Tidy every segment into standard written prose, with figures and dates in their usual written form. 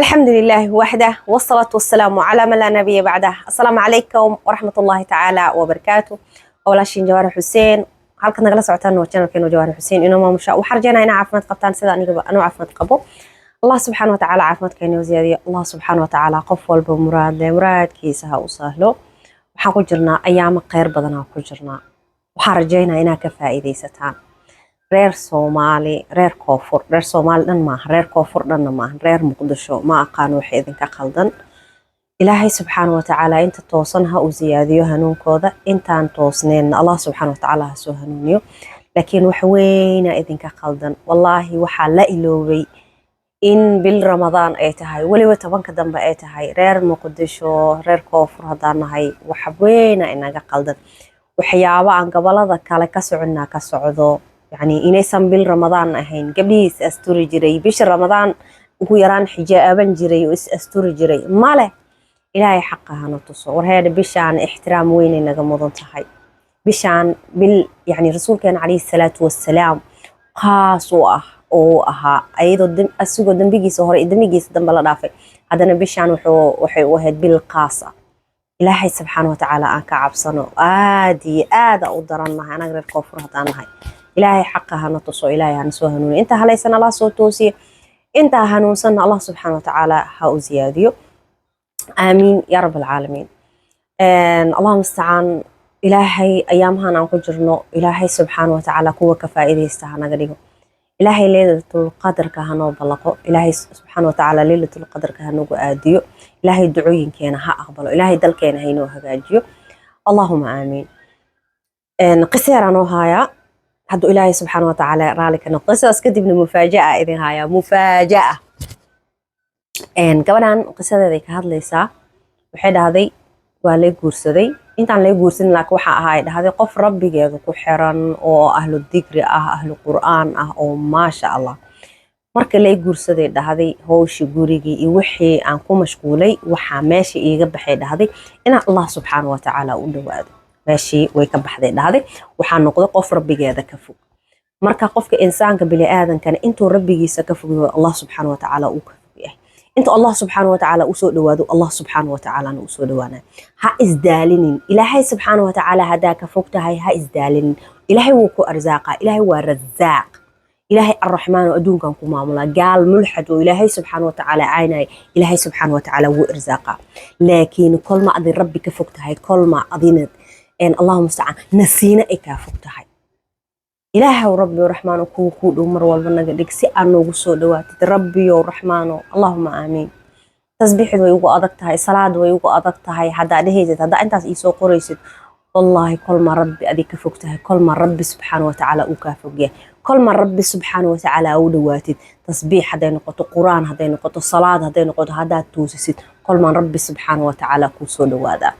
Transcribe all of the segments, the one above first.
الحمد لله وحده والصلاة والسلام على من لا نبي بعده. السلام عليكم ورحمة الله تعالى وبركاته. walaashiin Jawaar Xuseen halka nagala socotaan waa channelkeena Jawaar Xuseen inoo maamusha waxa rajayna inaa caafimaad qabtaan sida aniga anoo caafimaad qabo. Allah subhanahu wa ta'ala caafimaadkeena oo ziyaadiyo. Allah subhanahu wa ta'ala qof walba muraadkiisa ha u sahlo. Waxaan ku jirnaa ayaamo khayr badan aan ku jirnaa. Waxaan rajaynaa inaa ka faa'iideysataan. reer Soomaali reer koonfur reer Soomaali dhan maaha reer koonfur dhanna maaha reer Muqdisho ma aqaan wax idinka qaldan. Ilaahay subxaanahu wa ta'ala inta toosan ha u ziyaadiyo hanuunkooda intaan toosneen Allah subxaanahu wa ta'ala ha soo hanuuniyo. Laakiin wax weyn idinka qaldan wallaahi waxaa la iloobay in bil Ramadaan ay tahay waliba 10ka dambe ay tahay reer Muqdisho reer koonfur hadaan nahay wax weyn inaga qaldan waxyaabo aan gobolada kale ka soconnaa ka socdo. يعني إنسان بيل رمضان أهين قبلي أستوري جري بيش رمضان وهو يران حجابا جري وأستوري جري ماله إلهي حقها نتصور هذا بيش عن احترام وين إنك مضن تحي بيش عن بال يعني رسول كان عليه الصلاة والسلام قاسوة أو أها أيضا دم السوق دم بيجي سهر دم بيجي دم بلا دافع هذا بيش عن وحي وهاد بالقاسة إلهي سبحانه وتعالى أنك عبصنه آدي أقدرنا أنا غير كفر هذا هاي إلهي حقها نتصو إلهي هنسو هنون إنت هليسن الله سو توسي إنت هنوسن الله سبحانه وتعالى هاو زياديو آمين يا رب العالمين. الله مستعان إلهي أيامها نانكو جرنو إلهي سبحانه وتعالى كوة كفائده استهانا قريقو إلهي ليلة القدر كهانو بلقو إلهي سبحانه وتعالى ليلة القدر كهانو آديو إلهي دعوين كينا ها أقبلو إلهي دل كينا هينو هقاجيو اللهم آمين. قصيرا نو هايا هادو إلهي سبحانه وتعالى رالك نقصة أسكدي من مفاجأة إذن هاي مفاجأة قبلا قصة ذيك هاد ليسا وحيد هذي والي قرصدي انت عن لي قرصين لك وحا هاي قف ربي جيدو كحران أو أهل الذكر أهل القرآن أو ما شاء الله marka lay guursaday dhahday hooshi gurigi iyo wixii aan ku mashquulay waxa meeshii iiga baxay dhahday in Allah subhanahu wa ta'ala u dhawaado ماشي ويك بحذي هذا وحنقضي قف ربي جاذا كفو مركا قفك إنسان كبلي آذن كان أنتو ربي جيسا كفو الله سبحانه وتعالى وكفو أنتو الله سبحانه وتعالى أسود دوادو الله سبحانه وتعالى أسود دوانا ها إزدالين إلهي سبحانه وتعالى هداك فوقتها ها إزدالين إلهي وكو أرزاقا إلهي ورزاق إلهي الرحمن وأدون كان كماملا قال ملحد وإلهي سبحانه وتعالى عيني إلهي سبحانه وتعالى وإرزاقا لكن كل ما أذن ربي كفوقتها كل ما أذنت إن اللهم استعان نسينا إكافوقتها إلهي وربي ورحمن وكوكود ومر والبنجدك سأنو وصو دوات ربي ورحمن اللهم آمين تسبيح ويوقو أدقتها صلاة ويوقو أدقتها حدا دهيزت هذا أنت إيسو قريست والله كل ما ربي أديك فوقتها كل ما ربي سبحانه وتعالى أكافوقيه كل ما ربي سبحانه وتعالى أودواتي تسبيح هذا نقطة قرآن هذا نقطة صلاة هذا نقطة هذا توسست كل ما ربي سبحانه وتعالى كوسو دوادا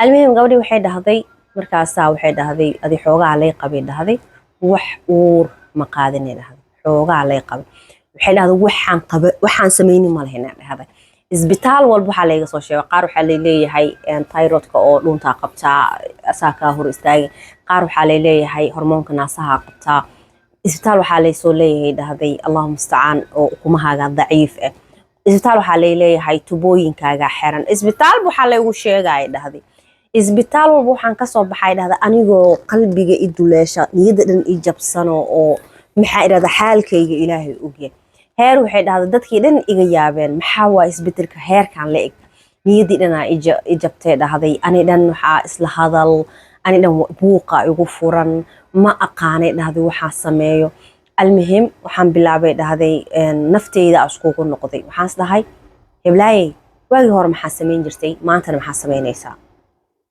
المهم قبلي وحيد هذي مركزها وحيد هذي أدي حوجة عليه قبيل هذي وحور مقادني هذا حوجة عليه قبيل وحيد هذا وحن سميني مال هنا هذا إسبيتال والبوح عليه صوشي وقارو حالي لي هاي تايروت كأو لون تاقبتا أساكا هور استاي قارو حالي لي هاي هرمون كناسها قبتا إسبيتال وحالي سولي هذي اللهم استعان وكما هذا ضعيف إسبيتال وحالي لي هاي تبوين كاجا حيران إسبيتال وحالي وشيء قاعد هذي إسبيتال وبوحان كسب بحيد هذا أنيجو قلبي إدولاشة يدرن إجابسانه أو محايد هذا حال كي إلهي أوجي هير وحيد هذا دت كيدن إجابين محاوى إسبيتلك هير كان لك يدرنا إجابته هذا أنا دن وح إسلا هذا أنا دن بوقا يغفران ما أقاني هذا وحاسميه المهم وحن بالعبيد هذا نفتي إذا أشكوك النقطي وحاس ده هاي يبلاي واجي هور محاسمين جرتي ما أنت محاسمين إيسا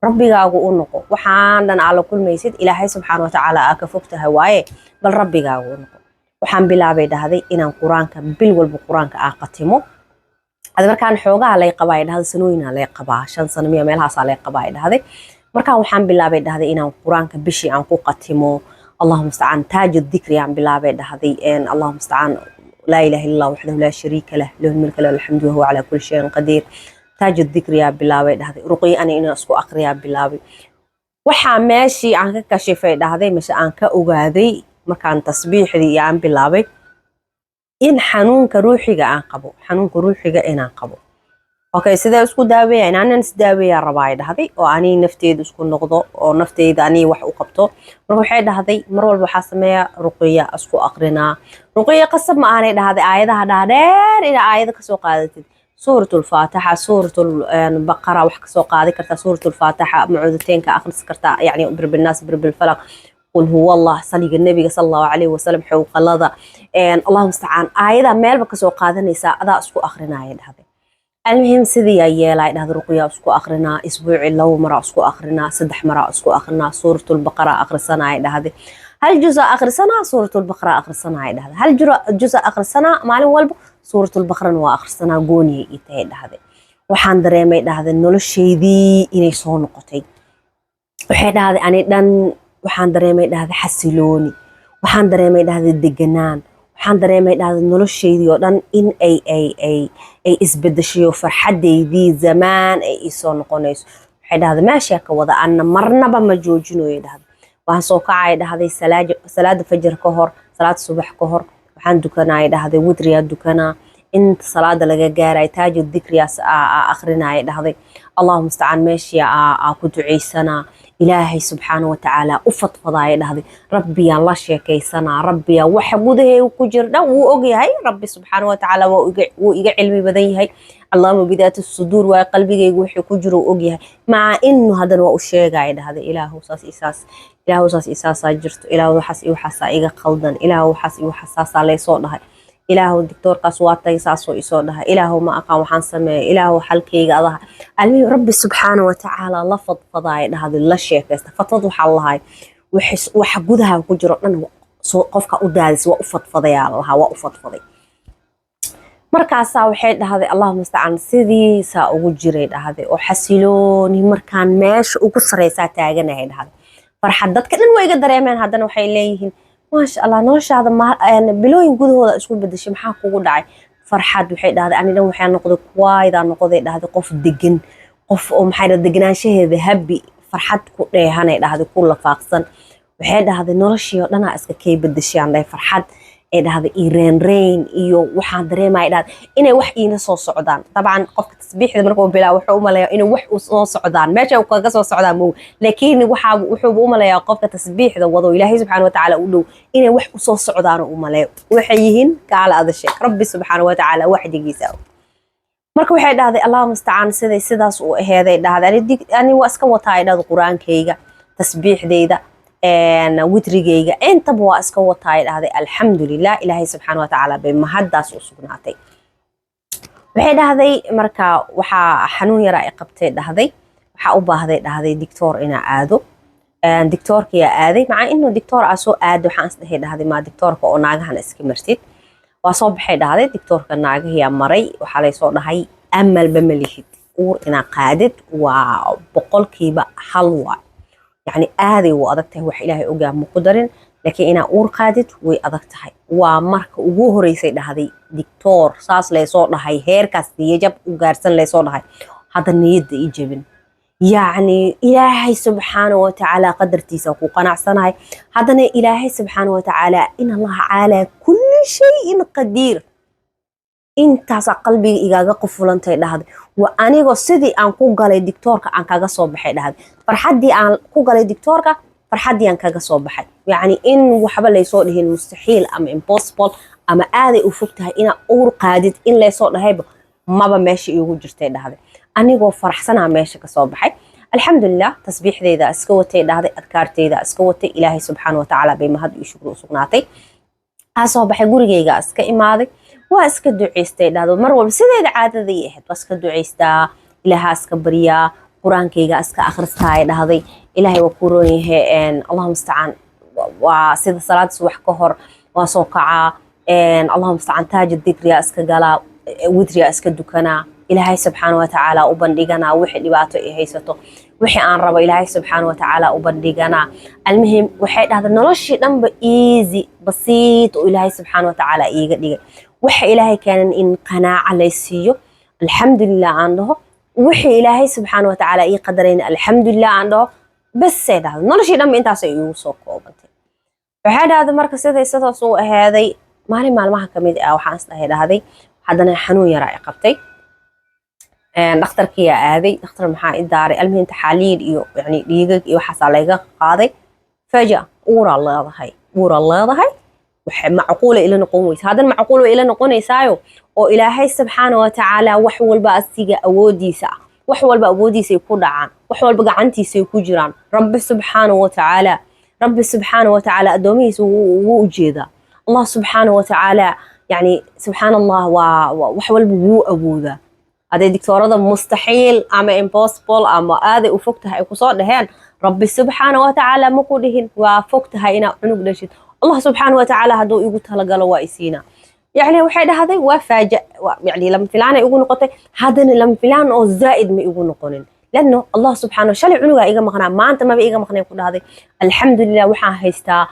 ربي جاوو النقو وحان على كل ما يصير إلهي سبحانه وتعالى أكفوكت هواي بل ربي جاوو النقو وحان بالعبيد هذا إن القرآن كبل والقرآن كأقتمه هذا مركان حوجة على قبائل هذا سنوين على قبائل شن سنة مية ميلها على قبائل هذا مركان وحان بالعبيد هذا إن القرآن كبشي عن قتمه اللهم استعان تاج الذكر عن بالعبيد هذا إن اللهم استعان لا إله إلا الله وحده لا شريك له له الملك له الحمد وهو على كل شيء قدير تاج الذكر يا بلاوي هذا رقي أنا إني أسكو أقرأ يا بلاوي وحا ماشي عن كشفة هذا مش عن كأوجادي مكان تسبيح ذي عن بلاوي in xanuunka ruuxiga aan qabo xanuunka ruuxiga inaan qabo okay sidee isku daaweeyaa inaanan isdaaweeyaa rabaa ay dhahday oo anii nafteedu isku noqdo oo nafteyda anii wax u qabto marka waxay dhahday mar walba waxaa sameeya ruqiya isku aqrinaa ruqiya qasab ma aanay dhahday aayadaha dhaadheer inaa aayada kasoo qaadatid suuratul faatixa suuratul baqara wax kasoo qaadi kartaa suuratul faatixa macuuditeenka akhris kartaa yacni birbilnaas birbilfalaq قل هو الله صلي النبي صلى الله عليه وسلم حوق الله اللهم استعان آيدا ميل بكسو قادنيسا أدا اسكو أخرنا آيات هذا المهم سيدي يلا هذا رقيا اسكو أخرنا أسبوعي لو مرة اسكو أخرنا 6 مرة اسكو أخرنا سورة البقرة آخر السنة آيات هذا هل جزء آخر السنة سورة البقرة آخر السنة آيات هذا هل جزء آخر السنة معلوم والب سورة البقرة وآخر السنة قوني يتهيد هذا وحان دريمي هذا نولو الشيء ذي إني صون قطي وحيد هذا أنا دان waxaan dareemay dhahda xasilooni waxaan dareemay dhahda deganaan waxaan dareemay dhahda noloshaydii oo dhan in ay isbedeshayo farxadeydii zamaan ay isoo noqonayso waxay dhahda meeshaa ka wada anna marnaba ma joojinayo dhahda waxaan soo kacay dhahday salaada fajr ka hor salaada subax ka hor waxaan dukanay dhahday witriya dukanaa inta salaada laga gaaray taajid dhikriyaas akhrinay dhahday allahumma ista'an meeshaa ku duceysana إلهي سبحانه وتعالى أفضفضاي دهدي ربي الله شيكيسنا ربي وحبوده وكجرنا وأوجي هاي ربي سبحانه وتعالى وإيجا علمي بدي هاي اللهم بذات الصدور وقلبي يجوح كجر وأوجي هاي مع إنه هذا وأشياء قاعد هذا إله وصاص إساس إله وصاص إساس جرت إله وحس وحس إيجا قلدن إله وحس وحساس على صوت هاي إله الدكتور قسوات يساس ويصودها إله ما أقام حنسمه إله حلكي قضاها المهم ربي سبحانه وتعالى لفظ فضايد هذا الشيء استفضوا حالها وحس وحجودها وكجرنا قفك أدارس وأفض فضيا الله وأفض فضي مركز وحيد هذا اللهم استعان سيدي سأوجري هذا وحسيلوني مركان ماش وقصري ساتاجنا هذا فرحدت كأن ويقدر يعمل هذا وحيليهن ما شاء الله نوش هذا ما يعني بلوين جود هذا اسمه بدش محاك وقدعي فرحات وحيد هذا أنا لو حين نقضي كوايد أنا نقضي هذا قف دجن قف حيد الدجنان شيء ذهبي فرحات كله هنا هذا كله فاقصن وحيد هذا نورشي أنا أسك كي بدش يعني فرحات هذا إيران رين إيو وحان دريما إذا إنه وح إنه صو صعدان طبعا قف تسبيح إذا مركب بلا وحوم لا إنه وح صو صعدان ما جاء وقص صعدان مو لكن وحوم لا قف تسبيح إذا وضو إلهي سبحانه وتعالى قوله إنه وح صو صعدان وملا وحيهن كعلى هذا الشيء ربي سبحانه وتعالى واحد يجيسه مركب حيد هذا الله مستعان سيدا سو هذا أنا واسك وطايد هذا القرآن كيجا تسبيح ذا witrigayga intaba waa iska wataay dhahday alxamdulilah ilaahay subxaana watacaala bay mahaddaas u sugnaatay waxay dhahday marka waxaa xanuun yara ay qabtay dhahday waxaa u baahday dhahday dictor inaa aado dictorkiyaa aaday maca inuu dictor aa soo aado waxaan isdhahay dhahday maa dictorka oo naagahan iska martid waa soo baxay dhahday dictorka naagahiyaa maray waxaa laysoo dhahay amalba ma lihid uur inaa qaadid waa 100% waa يعني آذي وأدقته وح إلهي أجاب مقدرين لكن أنا أور قادت وأدقتها ومرك وجوه رئيسي هذه دكتور صاص لي صوت هاي هيركاس يجب وجارسن لي صوت هاي هذا النيد يجبن يعني إلهي سبحانه وتعالى قدرتي سوق وقناع صنعي هذا إلهي سبحانه وتعالى إن الله على كل شيء قدير intaas qalbiga igaaga qufulantay dhahday wa aniga sidii aan ku galay dictorka aan kaga soo baxay dhahday farxadii aan ku galay dictorka farxadii aan kaga soo baxay yaani in waxba la soo dhihin mustaxiil ama impossible ama aaday u fogtahay ina uur qaadid in la soo dhahayba maba meesha igu jirtay dhahday anigoo faraxsanaa meesha ka soo baxay alxamdulillah tasbiixdeeda iska watay dhahday adkaarteeda iska watay ilaahay subxaanahu wa ta'ala bay mahad iyo shukr u sugnaatay soo baxay gurigeyga iska imaaday waa iska duceystay dhahdo mar walba sideeda caadadii ahayd waa iska duceystaa ilaaha iska bariyaa quraankeyga iska akhristaay dhahday ilaahay waa ku roon yahay allahumma musta'an waa sida salaad subax ka hor waa soo kacaa allahumma musta'an taajid dhikriya iska gala witriya iska dukana ilaahay subxaanahu wa ta'ala u bandhigana wixii dhibaato ay haysato wixii aan rabo ilaahay subxaanahu wa ta'ala u bandhigana almuhim waxay dhahday noloshii dhanba easy basiit oo ilaahay subxaanahu wa ta'ala iiga dhigay waxa ilaahay keenan in qanaaca la siiyo alxamdulillah aan dhaho wixii ilaahay subxaanahu wa ta'ala ii qadarayna alxamdulillah aan dhaho bas ay dhahday noloshii dhanba intaas ay igu soo koobantay waxay dhahday marka sidaas u ahaaday maalin maalmaha ka mid ah waxaan isdhahay dhahday haddana xanuun yaraa i qabtay dhakhtarkii aa aaday dhakhtar maxaa i daaray almihin taxaaliil iyo yani dhiigag iyo waxaasaa layga qaaday faja uuraa leedahay waxay macquula ila noqon weysa haddana macquul way ila noqonaysaayo oo ilaahay subxaana wa tacaala wax walba asiga awoodiisa ah wax walba awoodiisay ku dhacaan wax walba gacantiisay ku jiraan rabbi subxaana wa tacaala addoomihiisa wuu u jeedaa allah subxaana wa tacaala yani subxaan allah waa wax walba wuu awoodaa hadday digtoorada mustaxiil ama impossible ama aaday u fog tahay ay kusoo dhaheen rabbi subxaana wa tacaala ma ku dhihin waa fog tahay inaad cunug dhashid allah subxaana wa tacaala hadduu igu talagalo waa isiinaa يعني waxay dhahday waa faaja يعني lama filaan ay ugu noqotay hadana lama filaan oo zaid ma igu noqonin لانه الله سبحانه shalay cunuga iga maqnaa maanta ma iga maqnay ku dhahday alxamdulillah waxaan haystaa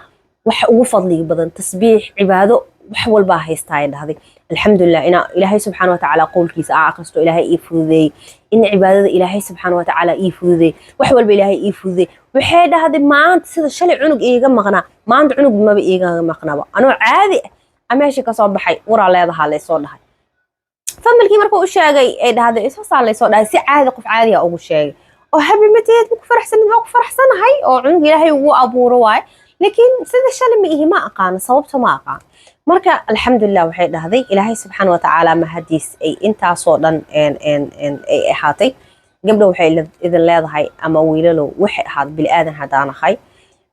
wax ugu fadli badan tasbiix cibaado wax walba haystaa ay dhahday alxamdulillah ina ilaahay subxaanahu wa ta'ala qowlkiisa aqasto ilaahay ii fududeey in cibaadada ilaahay subxaanahu wa ta'ala ii fududeey wax walba ilaahay ii fududeey waxay dhahday maanta sida shalay cunug iga maqnaa maanta cunug ma iga maqnaba anoo caadi meeshii ka soo baxay waraa leedahaa laysoo dhahay familkii markuu u sheegay ay dhahday isaasaa laysoo dhahay si caadi qof caadiya ugu sheegay oo habli mateed ku faraxsanahay oo cunug ilaahay ugu abuuro waay laakiin sida shalay ma ihi ma aqaan sababta ma aqaan marka alxamdulillah waxay dhahday ilaahay subxaana wa tacaala mahadiis ay intaasoo dhan ay ahaatay gabdho waxay idin leedahay ama wiilalow waxay ahaad bili aadan haddaan ahay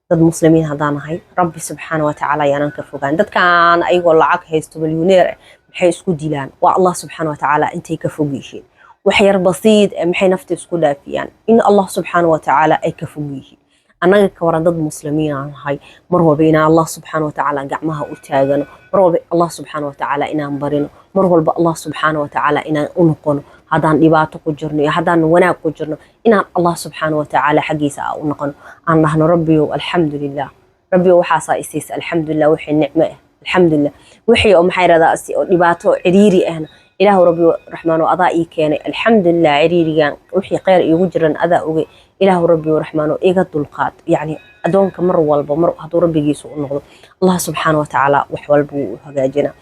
dad muslimiin haddaan ahay rabbi subxaana wa tacaala yaanan ka fogaan dadkan ayagoo lacag haysto milyoneer maxay isku dilaan waa allah subxaana wa tacaala intay ka fog yihiin wax yar basiid maxay nafta isku dhaafiyaan in allah subxaana wa tacaala ay ka fog yihiin annaga ka waran dad muslimiin aan nahay mar walba inaan allah subxaana wa tacaala gacmaha u taagano mar walba allah subxaana wa tacaala inaan barino mar walba allah subxaana wa tacaala inaan u noqono haddaan dhibaato ku jirno iyo haddaan wanaag ku jirno inaan allah subxaana wa tacaala xaggiisa u noqono aan dhahno rabbiyow alxamdulilah rabbiyow waxaasaa isiisa alxamdulilah wixii nicmo ah alxamdulilah wixii oo maxay radaa oo dhibaato ciriiri ahna ilaahu rabbiyow raxmaano adaa ii keenay alxamdulilah ciriirigan wixii khayr iigu jiran adaa ogey ilaahu rabbiyow raxmaano iga dulqaad yacni adoonka mar walba mar hadduu rabbigiisa u noqdo allah subxaana wa tacaala wax walba wuu hagaajinaa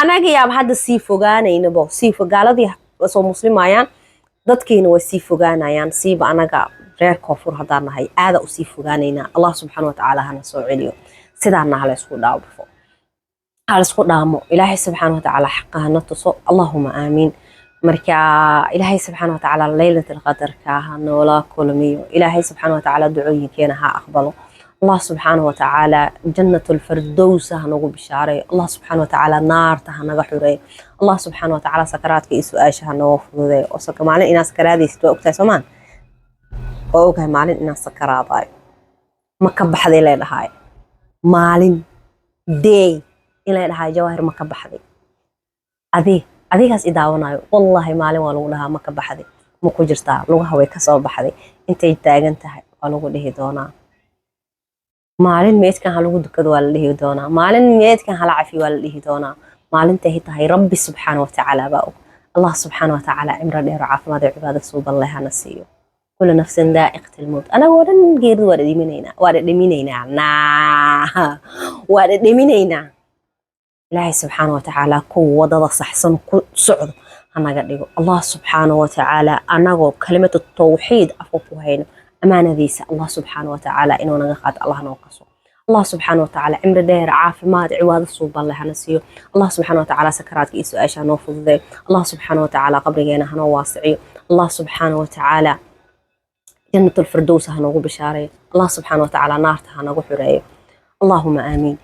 anaga yaab hadda sii fogaanaynabo gaaladii soo muslimayaan dadkiina way sii fogaanayaan siiba anaga reer koonfur haddaan nahay aada u sii fogaanaynaa allah subxaana wa tacaala hana soo celiyo sidaana hala isku dhaafo hala isku dhaamo ilaahay subxaana wa tacaala xaqa hana tuso allahuma aamiin marka ilaahay subxaana wa tacaala laylatul qadarka ha noola kulmiyo ilaahay subxaana wa tacaala ducooyinkeena ha aqbalo الله سبحانه وتعالى جنة الفردوس هنقول بشاري الله سبحانه وتعالى نار تهنجا حري الله سبحانه وتعالى سكرات كيس وآش هنوف ذي وسك معلن إناس سكرات يستوى أكتر سمان وأوكي معلن إناس سكرات هاي ما كب حذي إلى هاي معلن دي إلى هاي جواهر ما كب حذي أذي هس إداونا والله معلن ولو لها ما كب حذي مو كجرتا لو هوي كسب حذي أنت يتاج أنت ولو له دونا maalin meedkan halagu dukado waa la dhihi doonaa maalin meedkan hala cafi waa la dhihi doonaa maalintahay tahay rabbi subxaana wa tacaala baa og allah subxaana wa tacaala cimro dheer oo caafimaad iyo cibaado suuban leh hana siiyo kula nafsin daa'iqatul mawt anagoo dhan geeridu waa dhadhaminaynaa ilaahay subxaana wa tacaala kuwa wadada saxsan ku socdo hanaga dhigo allah subxaana wa tacaala anagoo kalimatu tawxiid afka ku hayno أمانة ذيسة الله سبحانه وتعالى إنه نقاد الله نوقصه الله سبحانه وتعالى عمر دير عافمات عواد الصوب الله هنسيه الله سبحانه وتعالى سكرات كيسو أيش هنوفض ذي الله سبحانه وتعالى قبر جينا هنواسعيه الله سبحانه وتعالى جنة الفردوس هنوغو بشاري الله سبحانه وتعالى نار هنوغو حريه اللهم آمين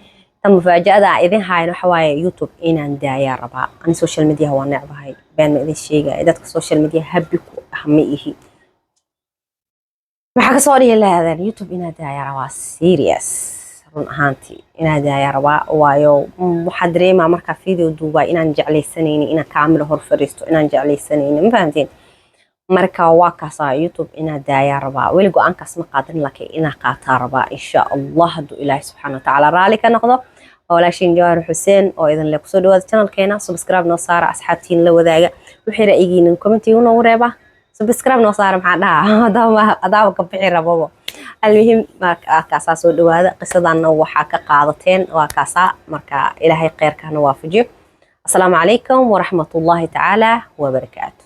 تم مفاجأة إذن هاي نحواي يوتيوب إنا ندايا ربا أنا سوشيال ميديا هو نعبا هاي بين إذن الشيء إذا السوشيال ميديا هبكو أهميه maxaa ka soo dhihi lahaadeen youtube inaad daaya rabaa serious run ahaantii inaad daaya rabaa waayo waxaa dareemaa markaa video duubaa inaan jeclaysanaynin inaan kaamira hor fadhiisto inaan jeclaysanaynin ma fahamteen marka waa kaasaa youtube inaad daaya rabaa weli go-aankaas ma qaadan laakiin inaa qaataa rabaa insha allah hadduu ilaahay subxaana wa tacaala raali ka noqdo walaashiin jawaar xuseen oo idin le kusoo dhawaada channelkeena subscribe noo saara asxaabtiin la wadaaga wixii ra'yigiina commentiga noogu reeba subscribe noo saara maxaa dhaha adaaba ka bixi rababo المهم كاسا سو دواده قصدنا waxaa ka qaadateen waa kaasa marka ilaahay khayrka na waafajiyo. السلام عليكم ورحمة الله تعالى وبركاته.